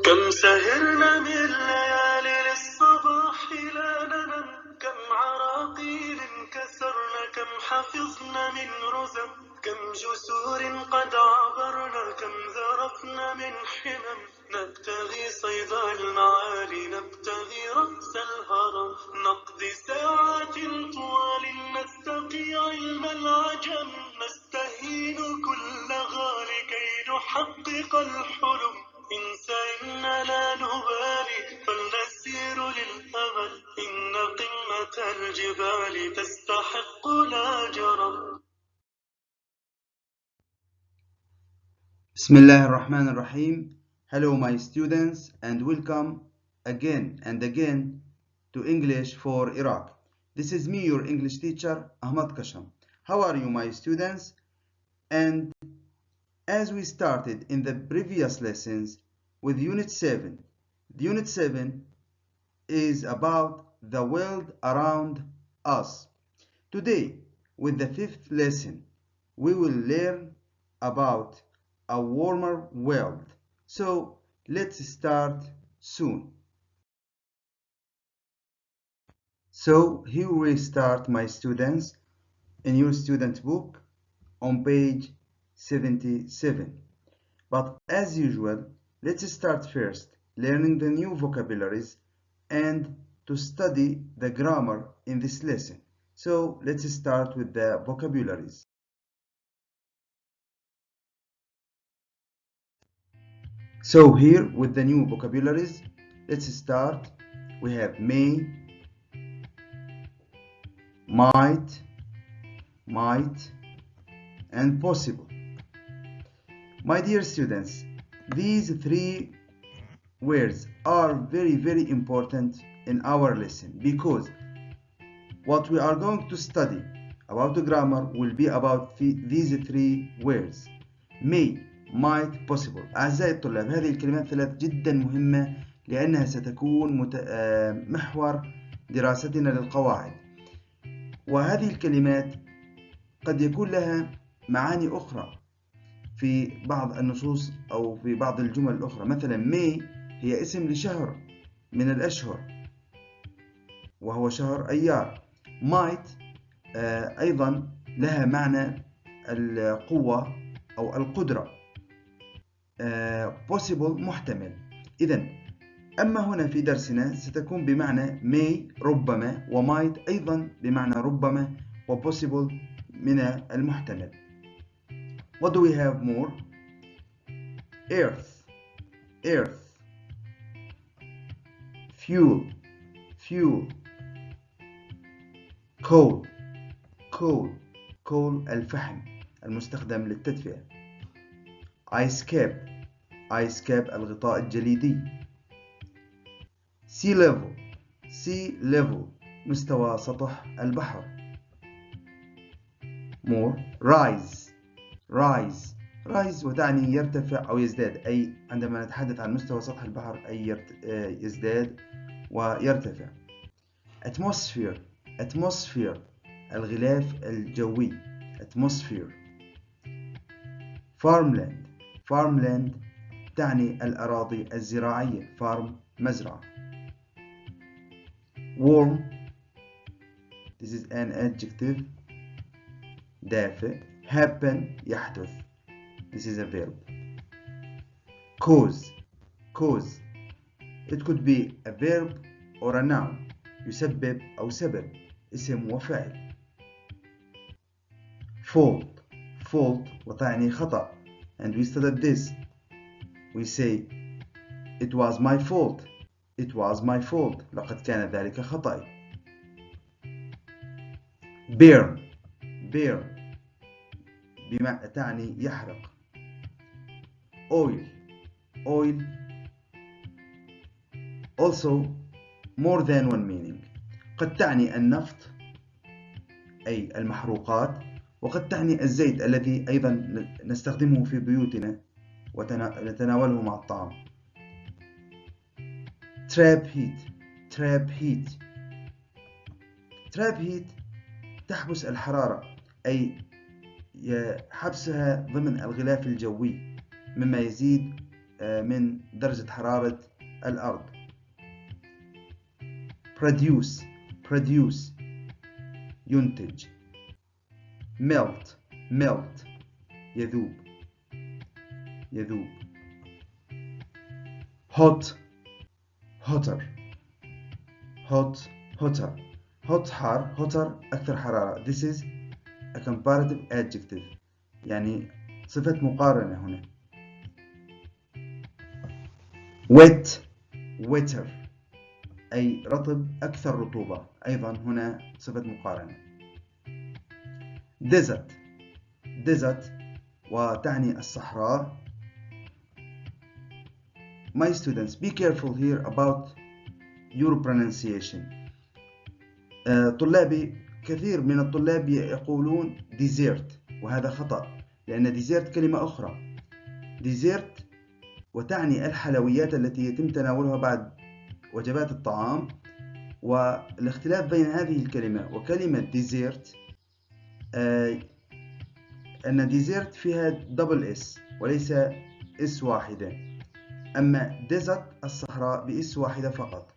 كم سهرنا من ليالي للصباح لا ننم، كم عراقيل كسرنا، كم حفظنا من رزم، كم جسور قد عبرنا، كم ذرفنا من حمم. نبتغي صيد المعالي، نبتغي رأس الهرم، نقضي ساعات طوال نستقي علم العجم، نستهين كل غالي كي نحقق الحلم. إننا لا نبالي فلنسير للأمل، إن قمة الجبال تستحق لا جرم. بسم الله الرحمن الرحيم. Hello my students and welcome again and again to English for Iraq. This is me, your English teacher, Ahmad Qasham. How are you my students? And as we started in the previous lessons with Unit 7, the Unit 7 is about the world around us. Today, with the 5th lesson, we will learn about a warmer world. So let's start soon. So here we start, my students, in your student book on page 77. But as usual, let's start first learning the new vocabularies and to study the grammar in this lesson. So let's start with the vocabularies. So here with the new vocabularies, let's start. We have may, might, and possible. My dear students, these three words are very important in our lesson because what we are going to study about the grammar will be about these three words: may, might, possible. أعزائي الطلاب، هذه الكلمات ثلاث جدا مهمة لأنها ستكون محور دراستنا للقواعد، وهذه الكلمات قد يكون لها معاني أخرى في بعض النصوص أو في بعض الجمل الأخرى. مثلا may هي اسم لشهر من الأشهر وهو شهر أيار. might أيضا لها معنى القوة أو القدرة. possible محتمل. إذن أما هنا في درسنا ستكون بمعنى may ربما، وmight أيضا بمعنى ربما، وpossible من المحتمل. What do we have more? Earth, fuel, coal, الفحم المستخدم للتدفئة. ice cap الغطاء الجليدي. sea level مستوى سطح البحر. more rise وتعني يرتفع أو يزداد، أي عندما نتحدث عن مستوى سطح البحر أي يزداد ويرتفع. atmosphere الغلاف الجوي. atmosphere. farmland تعني الأراضي الزراعية. farm مزرعة. warm this is an adjective دافئ. happen يحدث this is a verb. cause it could be a verb or a noun يسبب أو سبب اسم وفاعل. fault وتعني خطأ and we studied this. we say it was my fault لقد كان ذلك خطأي. burn بما تعني يحرق. oil also more than one meaning. قد تعني النفط أي المحروقات، وقد تعني الزيت الذي أيضا نستخدمه في بيوتنا ونتناوله مع الطعام. trap heat تحبس الحرارة أي حبسها ضمن الغلاف الجوي مما يزيد من درجة حرارة الأرض. produce ينتج. melt يذوب hotter hot حار، hotter أكثر حرارة. This is a comparative adjective، يعني صفة مقارنة هنا. wetter أي رطب أكثر رطوبة، أيضا هنا صفة مقارنة. desert وتعني الصحراء. My students, be careful here about your pronunciation. طلابي، كثير من الطلاب يقولون dessert، وهذا خطأ، لأن dessert كلمة أخرى. dessert وتعني الحلويات التي يتم تناولها بعد وجبات الطعام، والاختلاف بين هذه الكلمة وكلمة dessert أن dessert فيها double S وليس S واحدة، أما desert الصحراء بإس واحدة فقط.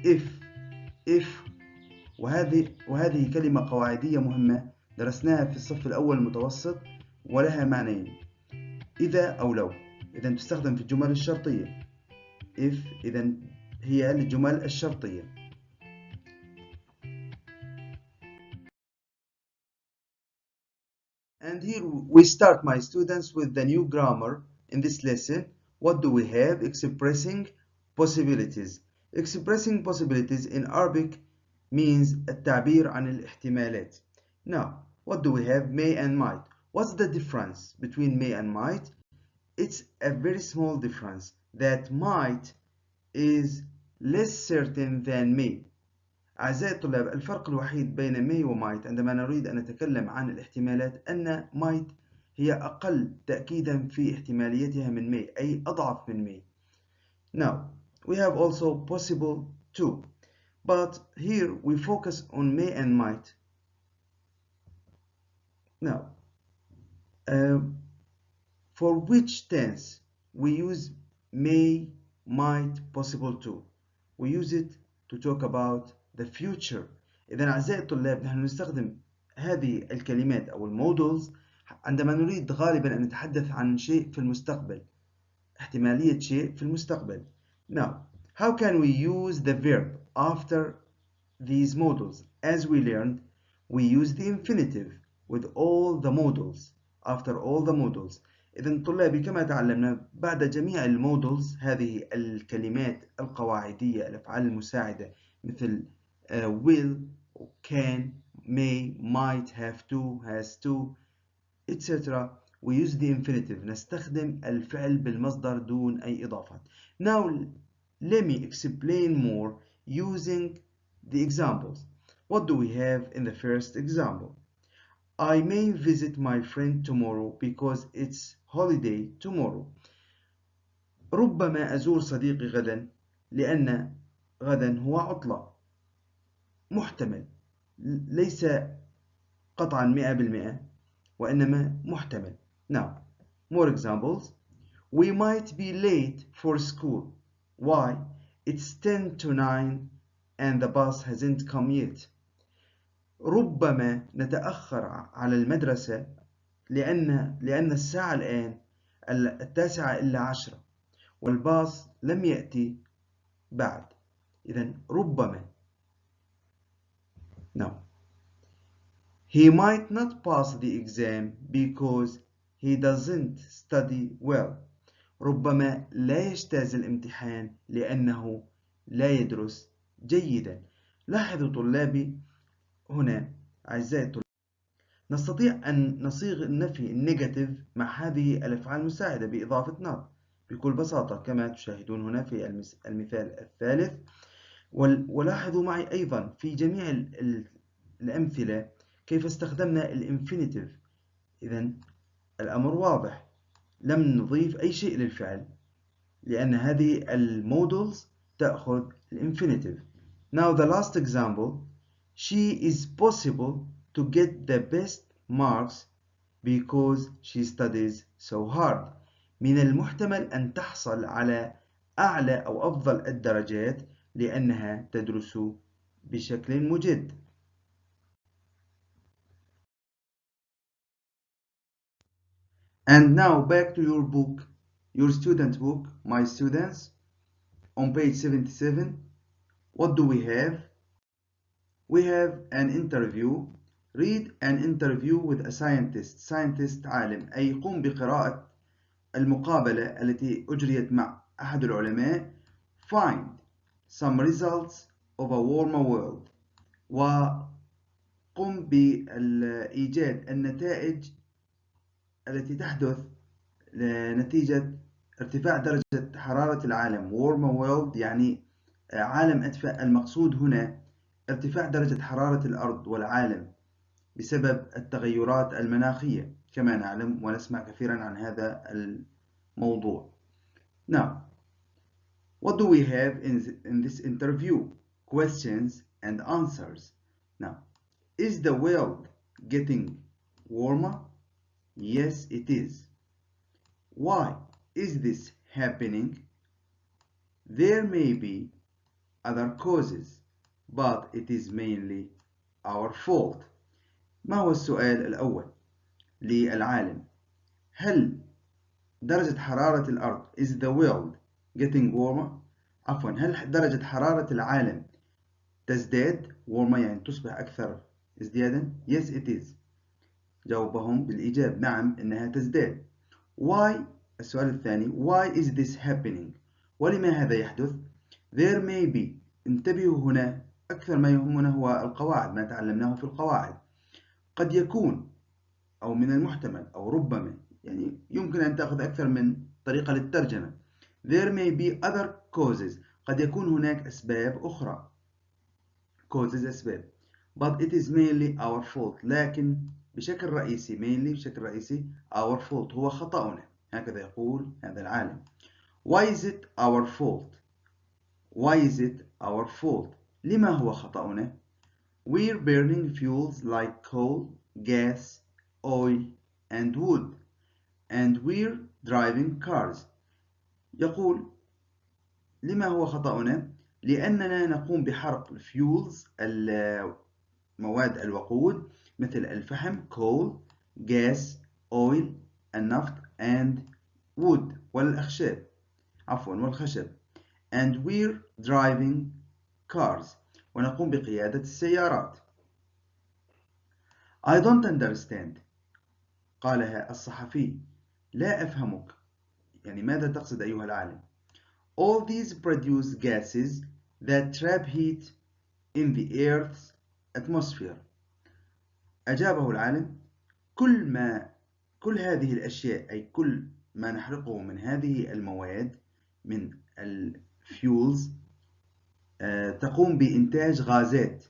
if وهذه كلمة قواعدية مهمة درسناها في الصف الأول المتوسط، ولها معنيين: إذا أو لو. إذا تستخدم في الجمل الشرطية. if إذا هي للجمل الشرطية. And here we start, my students, with the new grammar in this lesson. What do we have? Expressing possibilities. Expressing possibilities in Arabic means التعبير عن الاحتمالات. Now, what do we have? May and might. What's the difference between may and might? It's a very small difference, that might is less certain than may. أعزائي الطلاب، الفرق الوحيد بين may و might عندما نريد أن نتكلم عن الاحتمالات أن might هي أقل تأكيدا في احتماليتها من may، أي أضعف من may. Now, we have also possible too, but here we focus on may and might. Now, for which tense we use may, might, possible too? We use it to talk about the future. إذا أعزائي الطلاب، نحن نستخدم هذه الكلمات أو المودلز عندما نريد غالبا أن نتحدث عن شيء في المستقبل، احتمالية شيء في المستقبل. Now, how can we use the verb after these modals? As we learned, we use the infinitive with all the modals. After all the modals. إذن طلابي، كما تعلمنا، بعد جميع المودلز، هذه الكلمات القواعدية، الأفعال المساعدة مثل will, can, may, might, have to, has to, etc. we use the infinitive. نستخدم الفعل بالمصدر دون أي إضافات. Now, let me explain more using the examples. What do we have in the first example? I may visit my friend tomorrow because it's holiday tomorrow. ربما أزور صديقي غدا لأن غدا هو عطلة. محتمل، ليس قطعا 100%، وإنما محتمل. Now, more examples. We might be late for school. Why? It's 10 to 9 and the bus hasn't come yet. ربما نتأخر على المدرسة لأن الساعة الآن 9:50 والباص لم يأتي بعد. إذن ربما. Now, he might not pass the exam because he doesn't study well. ربما لا يجتاز الامتحان لأنه لا يدرس جيدا. لاحظوا طلابي، هنا أعزائي الطلاب نستطيع أن نصيغ النفي النيجاتيف مع هذه الأفعال المساعدة بإضافة not بكل بساطة، كما تشاهدون هنا في المثال الثالث. ولاحظوا معي أيضا في جميع الأمثلة كيف استخدمنا الانفينيتيف. إذن الأمر واضح، لم نضيف أي شيء للفعل لأن هذه المودلز تأخذ الانفينيتيف. Now the last example. She is possible to get the best marks because she studies so hard. من المحتمل أن تحصل على أعلى أو أفضل الدرجات لأنها تدرس بشكل مجد. And now back to your book, your student book, my students, on page 77. What do we have? We have an interview. Read an interview with a scientist. Scientist عالم، أي يقوم بقراءة المقابلة التي أجريت مع أحد العلماء. Find some results of a warmer world. وقم بإيجاد النتائج التي تحدث نتيجة ارتفاع درجة حرارة العالم. warmer world يعني عالم أدفأ. المقصود هنا ارتفاع درجة حرارة الأرض والعالم بسبب التغيرات المناخية كما نعلم ونسمع كثيرا عن هذا الموضوع. Now, what do we have in this interview? Questions and answers. Now, is the world getting warmer? Yes, it is. Why is this happening? There may be other causes, but it is mainly our fault. ما هو السؤال الأول للعالم؟ هل درجة حرارة الأرض is the world getting warmer؟ عفوا، هل درجة حرارة العالم تزداد؟ warmer يعني تصبح أكثر ازديادا. Yes it is. جاوبهم بالإيجاب، نعم إنها تزداد. Why؟ السؤال الثاني، why is this happening؟ ولما هذا يحدث؟ There may be. انتبهوا هنا، أكثر ما يهمنا هو القواعد، ما تعلمناه في القواعد. قد يكون أو من المحتمل أو ربما، يعني يمكن أن تأخذ أكثر من طريقة للترجمة. There may be other causes. قد يكون هناك أسباب أخرى. causes أسباب. But it is mainly our fault. لكن بشكل رئيسي mainly بشكل رئيسي our fault هو خطأنا. هكذا يقول هذا العالم. Why is it our fault? Why is it our fault? لما هو خطأنا؟ We're burning fuels like coal, gas, oil and wood, and we're driving cars. يقول لما هو خطأنا؟ لأننا نقوم بحرق الفيولز مواد الوقود مثل الفحم coal, gas, oil, النفط and wood والأخشاب والخشب. And we're driving cars ونقوم بقيادة السيارات. I don't understand. قالها الصحفي، لا أفهمك. يعني ماذا تقصد أيها العالم؟ All these produce gases that trap heat in the Earth's atmosphere. أجابه العالم، كل هذه الأشياء، أي كل ما نحرقه من هذه المواد من الفيولز تقوم بإنتاج غازات،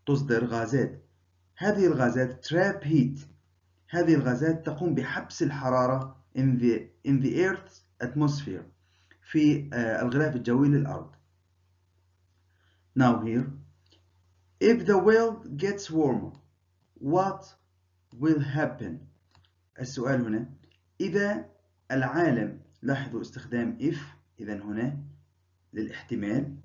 تصدر غازات. هذه الغازات trap heat. هذه الغازات تقوم بحبس الحرارة in the Earth's atmosphere في الغلاف الجوي للأرض. Now here, if the world gets warmer, what will happen? السؤال هنا، إذا العالم، لاحظوا استخدام if، إذا هنا للاحتمال.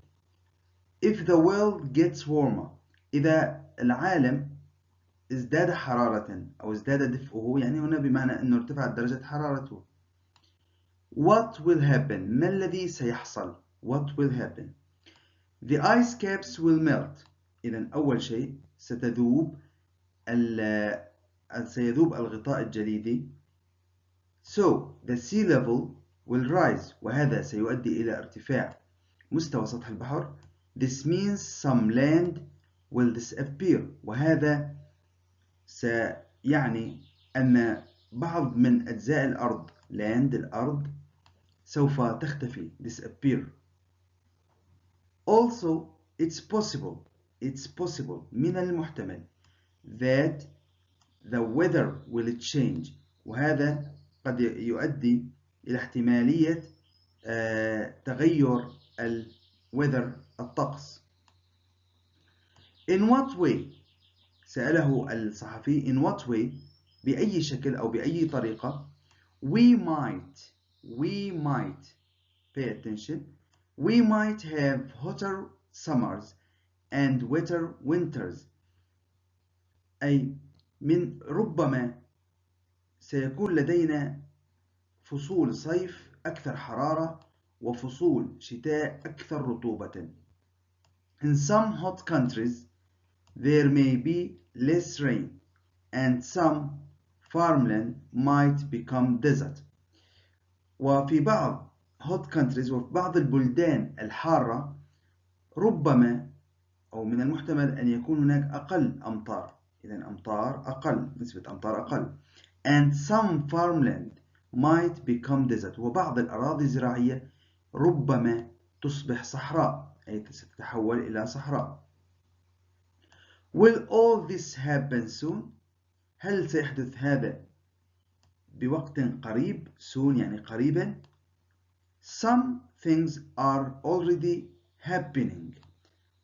If the world gets warmer، إذا العالم ازداد حرارة أو ازداد دفئه، يعني هنا بمعنى أنه ارتفعت درجة حرارته. What will happen؟ ما الذي سيحصل؟ What will happen؟ The ice caps will melt. إذا أول شيء سيذوب الغطاء الجليدي. So the sea level will rise. وهذا سيؤدي إلى ارتفاع مستوى سطح البحر. This means some land will disappear. وهذا سيعني أن بعض من أجزاء الأرض land الأرض سوف تختفي disappear. Also it's possible من المحتمل that the weather will change. وهذا قد يؤدي إلى احتمالية تغير weather الطقس. In what way؟ سأله الصحفي in what way؟ بأي شكل أو بأي طريقة. We might we might, pay attention, we might have hotter summers and wetter winters. أي من ربما سيكون لدينا فصول صيف أكثر حرارة وفصول شتاء أكثر رطوبة. In some hot countries there may be less rain and some farmland might become desert. وفي بعض hot countries وفي بعض البلدان الحارة ربما أو من المحتمل أن يكون هناك أقل أمطار. إذن أمطار أقل، نسبة أمطار أقل. And some farmland might become desert. وبعض الأراضي الزراعية ربما تصبح صحراء، أي ستتحول إلى صحراء. Will all this happen soon? هل سيحدث هذا بوقت قريب؟ soon يعني قريبا. Some things are already happening.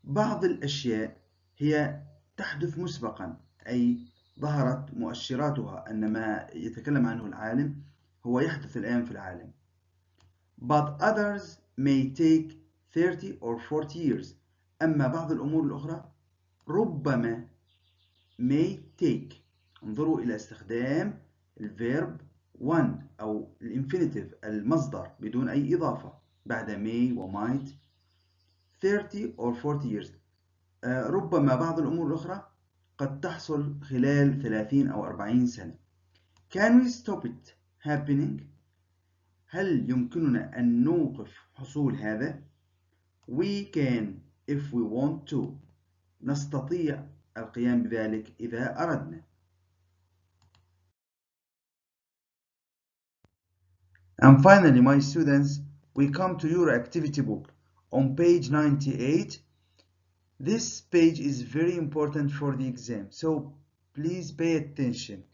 بعض الأشياء هي تحدث مسبقا، أي ظهرت مؤشراتها أن ما يتكلم عنه العالم هو يحدث الآن في العالم. But others may take 30 or 40 years. أما بعض الأمور الأخرى ربما may take. انظروا إلى استخدام الفيرب one أو الانفينيتيف المصدر بدون أي إضافة بعد may و might. 30 or 40 years. ربما بعض الأمور الأخرى قد تحصل خلال 30 أو 40 سنة. Can we stop it happening? هل يمكننا أن نوقف حصول هذا؟ We can if we want to. نستطيع القيام بذلك إذا أردنا. And finally, my students, we come to your activity book on page 98. This page is very important for the exam, so please pay attention.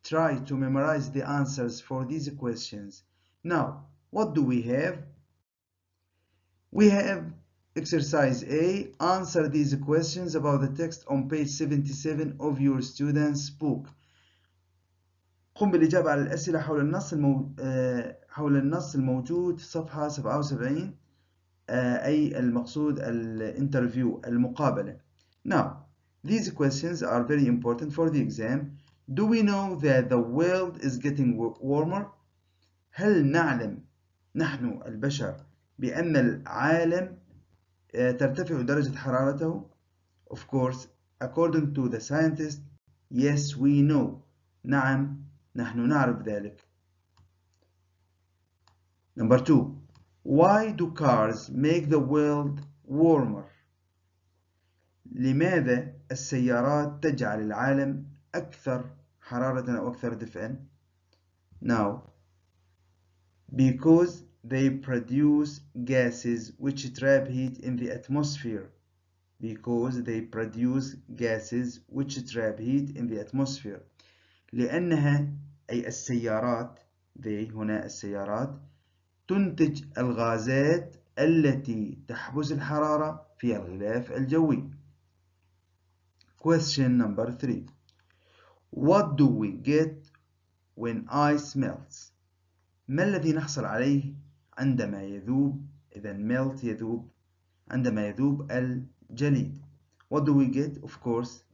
Try to memorize the answers for these questions. Now, what do we have? We have exercise A. Answer these questions about the text on page 77 of your student's book. قم بالإجابة على الأسئلة حول النص الموجود في صفحة 77. أي المقصود الانترفيو المقابلة. Now, these questions are very important for the exam. Do we know that the world is getting warmer? هل نعلم نحن البشر بأن العالم ترتفع درجة حرارته؟ Of course, according to the scientists, yes, we know. نعم، نحن نعرف ذلك. Number 2. Why do cars make the world warmer? لماذا السيارات تجعل العالم أكثر حرارة أو أكثر دفئا؟ Now, because they produce gases which trap heat in the atmosphere. Because they produce gases which trap heat in the atmosphere. لأنها أي السيارات، they هنا السيارات تنتج الغازات التي تحبس الحرارة في الغلاف الجوي. Question number 3. What do we get when ice melts? ما الذي نحصل عليه عندما يذوب؟ إذا melt يذوب، عندما يذوب الجليد. What do we get? Of course,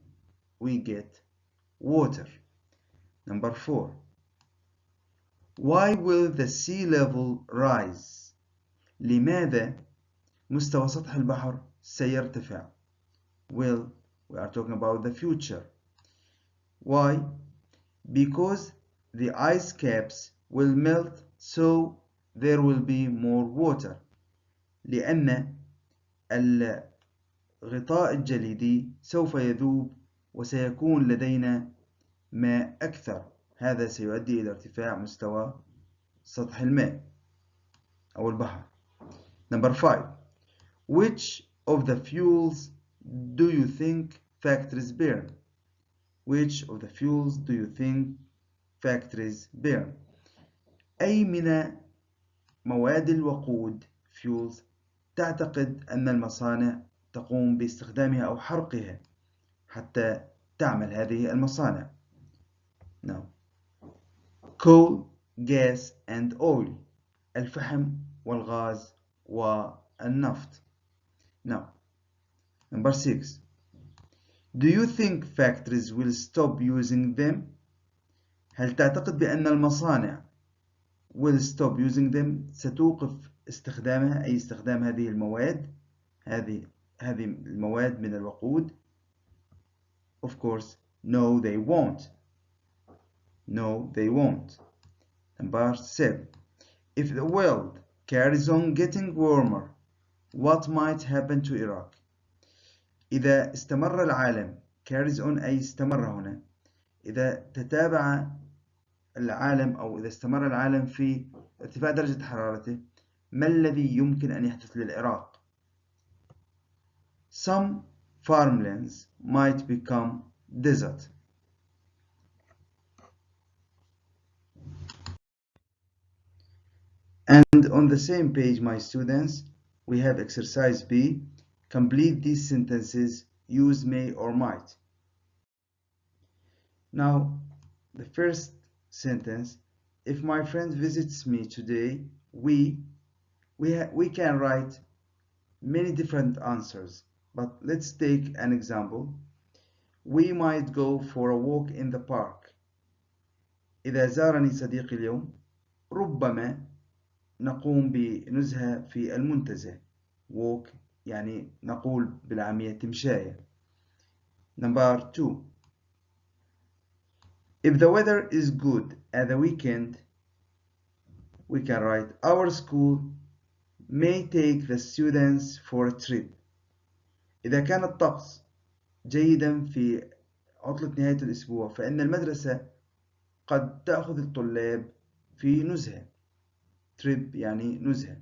we get water. Number 4. Why will the sea level rise? لماذا مستوى سطح البحر سيرتفع؟ Well, we are talking about the future. Why? Because the ice caps will melt, so there will be more water. لأن الغطاء الجليدي سوف يذوب وسيكون لدينا ماء أكثر. هذا سيؤدي إلى ارتفاع مستوى سطح الماء أو البحر. Number 5. Which of the fuels do you think factories burn? Which of the fuels do you think factories burn? أي من مواد الوقود fuels تعتقد أن المصانع تقوم باستخدامها أو حرقها حتى تعمل هذه المصانع؟ Now, coal, gas and oil. الفحم والغاز والنفط. Now, number 6. Do you think factories will stop using them? هل تعتقد بأن المصانع will stop using them ستوقف استخدامها، أي استخدام هذه المواد، هذه المواد من الوقود؟ Of course, no they won't. No they won't. Number 7. If the world carries on getting warmer, what might happen to Iraq? إذا استمر العالم carries on أي استمر هنا، إذا تتابع العالم أو إذا استمر العالم في ارتفاع درجة حرارته، ما الذي يمكن أن يحدث للعراق؟ Some farmlands might become desert. And on the same page, my students, we have exercise B. Complete these sentences. Use may or might. Now, the first sentence, if my friend visits me today, we can write many different answers, but let's take an example. We might go for a walk in the park. إذا زارني صديقي اليوم، ربما نقوم بنزهة في المنتزه. walk يعني نقول بالعامية تمشاية. Number 2. If the weather is good at the weekend, we can write our school may take the students for a trip. إذا كان الطقس جيدا في عطلة نهاية الأسبوع، فإن المدرسة قد تأخذ الطلاب في نزهة. trip يعني نزهة.